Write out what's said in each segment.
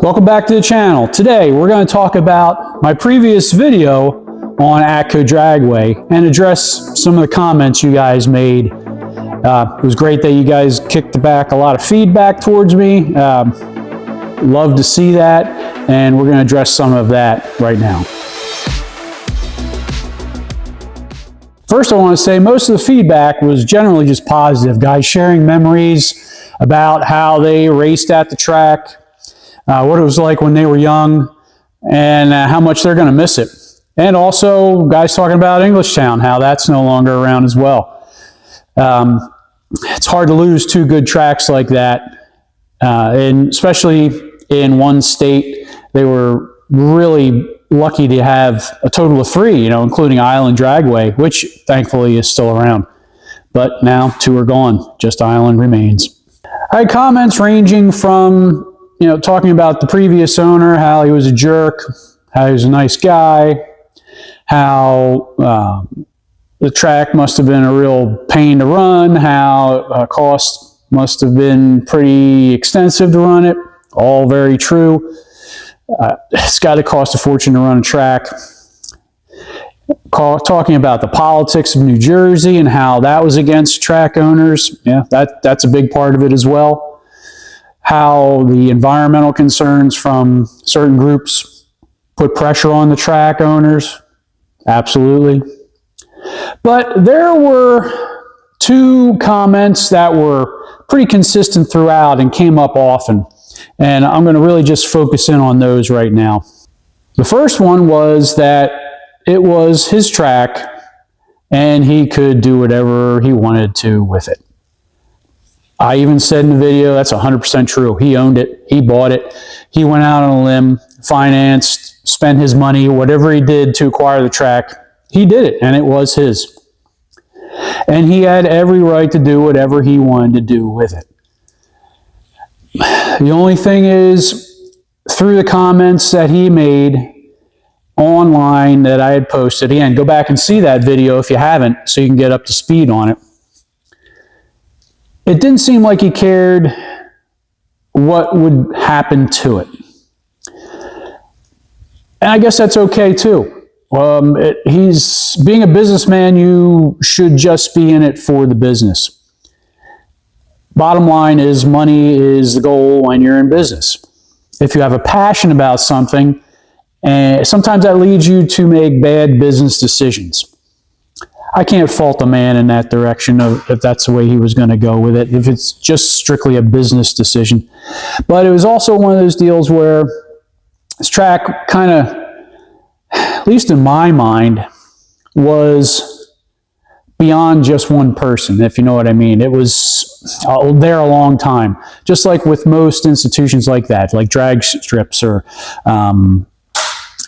Welcome back to the channel. Today we're going to talk about my previous video on Atco Dragway and address some of the comments you guys made. It was great that you guys kicked back a lot of feedback towards me. Love to see that, and we're going to address some of that right now. First, I want to say most of the feedback was generally just positive. Guys sharing memories about how they raced at the track, what it was like when they were young, and how much they're going to miss it. And also guys talking about Englishtown, how that's no longer around as well. It's hard to lose two good tracks like that, and especially in one state. They were really lucky to have a total of 3, including Island Dragway, which thankfully is still around. But now 2 are gone, just Island remains. I had comments ranging from talking about the previous owner, how he was a jerk, how he was a nice guy, how the track must have been a real pain to run, how cost must have been pretty extensive to run it. All very true. It's got to cost a fortune to run a track. Talking about the politics of New Jersey and how that was against track owners. Yeah, that's a big part of it as well. How the environmental concerns from certain groups put pressure on the track owners. Absolutely. But there were 2 comments that were pretty consistent throughout and came up often. And I'm going to really just focus in on those right now. The first one was that it was his track and he could do whatever he wanted to with it. I even said in the video, that's 100% true. He owned it. He bought it. He went out on a limb, financed, spent his money, whatever he did to acquire the track. He did it, and it was his. And he had every right to do whatever he wanted to do with it. The only thing is, through the comments that he made online that I had posted, again, go back and see that video if you haven't, so you can get up to speed on it. It didn't seem like he cared what would happen to it. And I guess that's okay too. He's being a businessman, you should just be in it for the business. Bottom line is, money is the goal when you're in business. If you have a passion about something, and sometimes that leads you to make bad business decisions. I can't fault a man in that direction if that's the way he was going to go with it, if it's just strictly a business decision. But it was also one of those deals where this track kind of, at least in my mind, was beyond just one person, if you know what I mean. It was there a long time, just like with most institutions like that, like Dragstrips or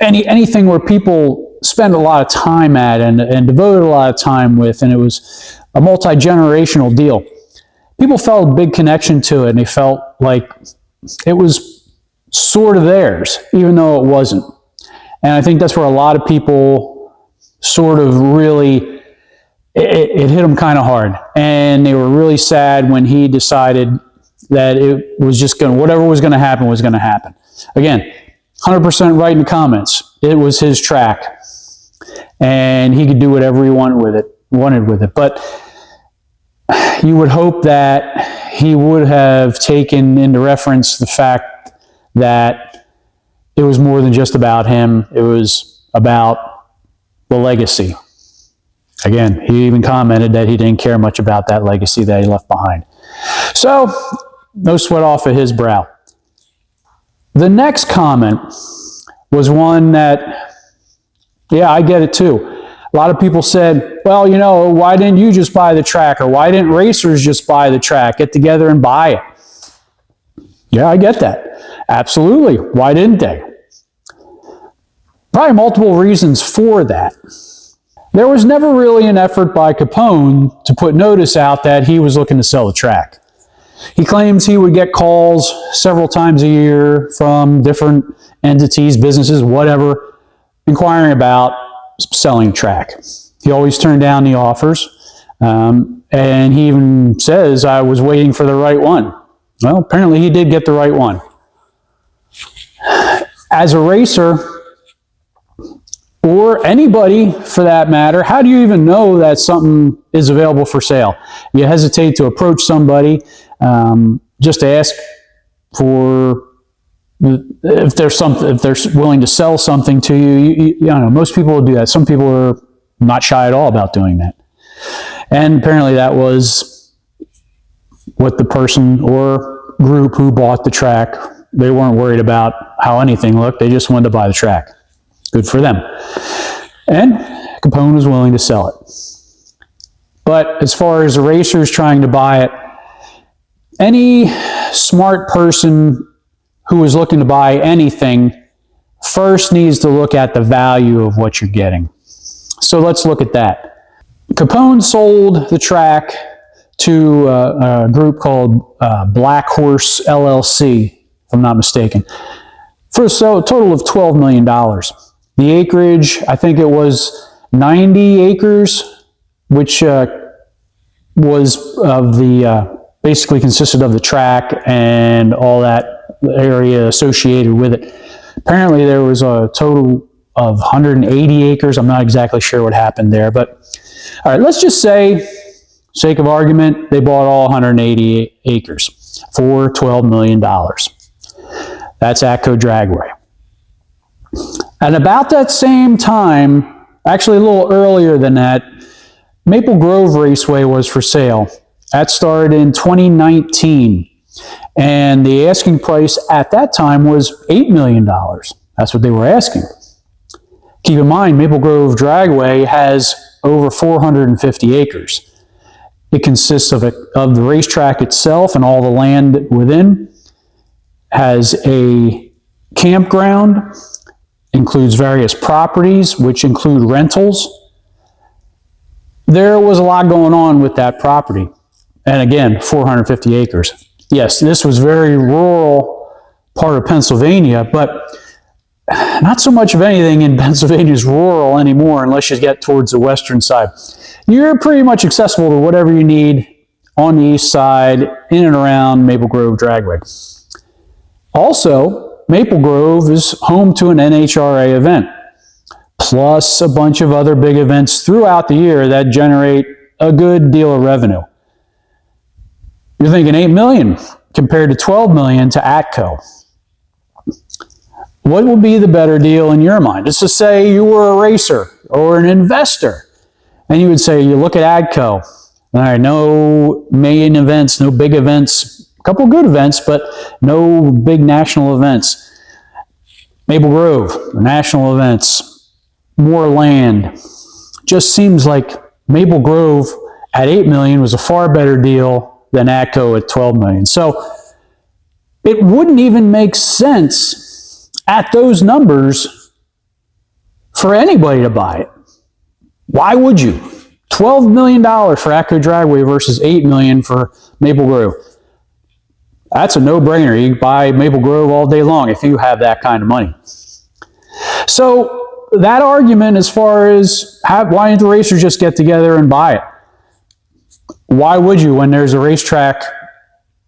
anything where people spend a lot of time at and devoted a lot of time with, and it was a multi-generational deal. People felt a big connection to it, and they felt like it was sort of theirs, even though it wasn't. And I think that's where a lot of people sort of really, it hit them kind of hard. And they were really sad when he decided that it was just going to, whatever was going to happen was going to happen. Again, 100% right in the comments. It was his track, and he could do whatever he wanted with it. But you would hope that he would have taken into reference the fact that it was more than just about him. It was about the legacy. Again, he even commented that he didn't care much about that legacy that he left behind. So, no sweat off of his brow. The next comment was one that, yeah, I get it too. A lot of people said, well, why didn't you just buy the track? Or why didn't racers just buy the track? Get together and buy it. Yeah, I get that. Absolutely. Why didn't they? Probably multiple reasons for that. There was never really an effort by Capone to put notice out that he was looking to sell the track. He claims he would get calls several times a year from different entities, businesses, whatever, inquiring about selling track. He always turned down the offers, and he even says, I was waiting for the right one. Well, apparently he did get the right one. as a racer, or anybody for that matter, how do you even know that something is available for sale? You hesitate to approach somebody, just to ask for if they're willing to sell something to you. You don't know, most people will do that. Some people are not shy at all about doing that. And apparently that was what the person or group who bought the track, they weren't worried about how anything looked. They just wanted to buy the track. Good for them. And Capone was willing to sell it. But as far as the racers trying to buy it, any smart person who is looking to buy anything first needs to look at the value of what you're getting. So let's look at that. Capone sold the track to a group called Black Horse LLC, if I'm not mistaken, for a total of $12 million. The acreage, I think it was 90 acres, which was of the, basically consisted of the track and all that area associated with it. Apparently there was a total of 180 acres. I'm not exactly sure what happened there, but all right, let's just say, sake of argument, they bought all 180 acres for $12 million. That's Atco Dragway. At about that same time, actually a little earlier than that, Maple Grove Raceway was for sale. That started in 2019. And the asking price at that time was $8 million. That's what they were asking. Keep in mind, Maple Grove Dragway has over 450 acres. It consists of the racetrack itself and all the land within, has a campground, includes various properties, which include rentals. There was a lot going on with that property. And again, 450 acres. Yes, this was very rural part of Pennsylvania, but not so much of anything in Pennsylvania is rural anymore unless you get towards the western side. You're pretty much accessible to whatever you need on the east side, in and around Maple Grove Dragway. Also, Maple Grove is home to an NHRA event, plus a bunch of other big events throughout the year that generate a good deal of revenue. You're thinking $8 million compared to $12 million to Atco. What would be the better deal in your mind? Let's just say you were a racer or an investor, and you would say, you look at Atco, all right, no main events, no big events, a couple good events, but no big national events. Maple Grove, national events, more land. Just seems like Maple Grove at $8 million was a far better deal than Atco at $12 million. So it wouldn't even make sense at those numbers for anybody to buy it. Why would you? $12 million for Atco Dragway versus $8 million for Maple Grove. That's a no-brainer. You can buy Maple Grove all day long if you have that kind of money. So that argument as far as why don't the racers just get together and buy it? Why would you when there's a racetrack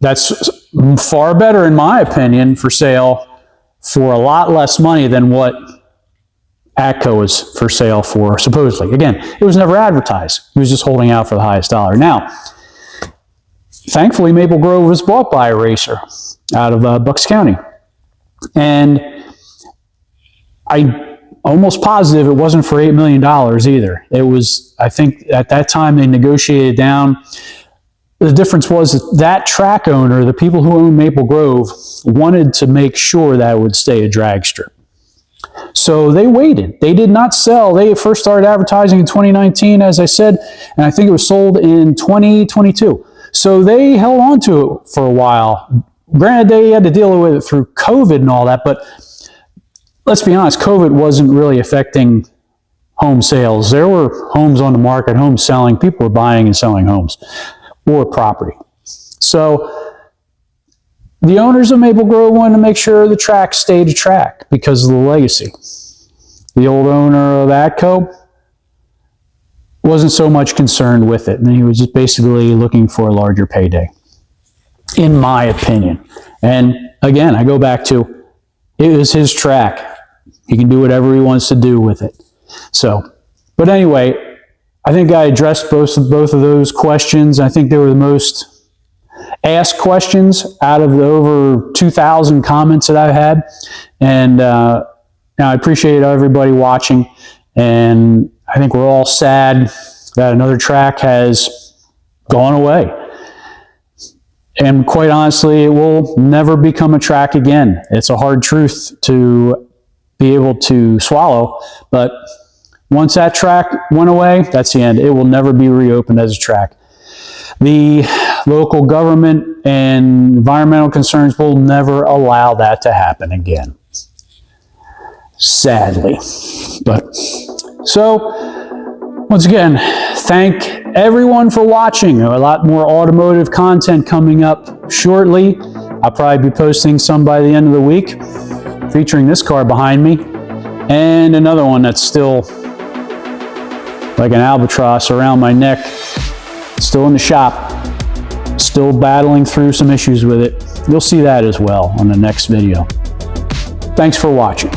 that's far better, in my opinion, for sale for a lot less money than what Atco is for sale for, supposedly. Again, it was never advertised. He was just holding out for the highest dollar. Now, thankfully, Maple Grove was bought by a racer out of Bucks County. And I'm almost positive it wasn't for $8 million either. It was, I think at that time they negotiated down. The difference was that track owner, the people who owned Maple Grove, wanted to make sure that it would stay a drag strip. So they waited. They did not sell. They first started advertising in 2019, as I said, and I think it was sold in 2022. So they held on to it for a while. Granted, they had to deal with it through COVID and all that, but let's be honest, COVID wasn't really affecting home sales. There were homes on the market, homes selling. People were buying and selling homes or property. So the owners of Maple Grove wanted to make sure the track stayed a track because of the legacy. The old owner of Atco wasn't so much concerned with it, and he was just basically looking for a larger payday, in my opinion. And again, I go back to, it was his track. He can do whatever he wants to do with it. So, but anyway, I think I addressed both of those questions. I think they were the most asked questions out of the over 2,000 comments that I've had. And now I appreciate everybody watching. And I think we're all sad that another track has gone away. And quite honestly, it will never become a track again. It's a hard truth to be able to swallow, but once that track went away, that's the end. It will never be reopened as a track. The local government and environmental concerns will never allow that to happen again. Sadly. But so, once again, thank everyone for watching. A lot more automotive content coming up shortly. I'll probably be posting some by the end of the week, featuring this car behind me, and another one that's still like an albatross around my neck, still in the shop, still battling through some issues with it. You'll see that as well on the next video. Thanks for watching.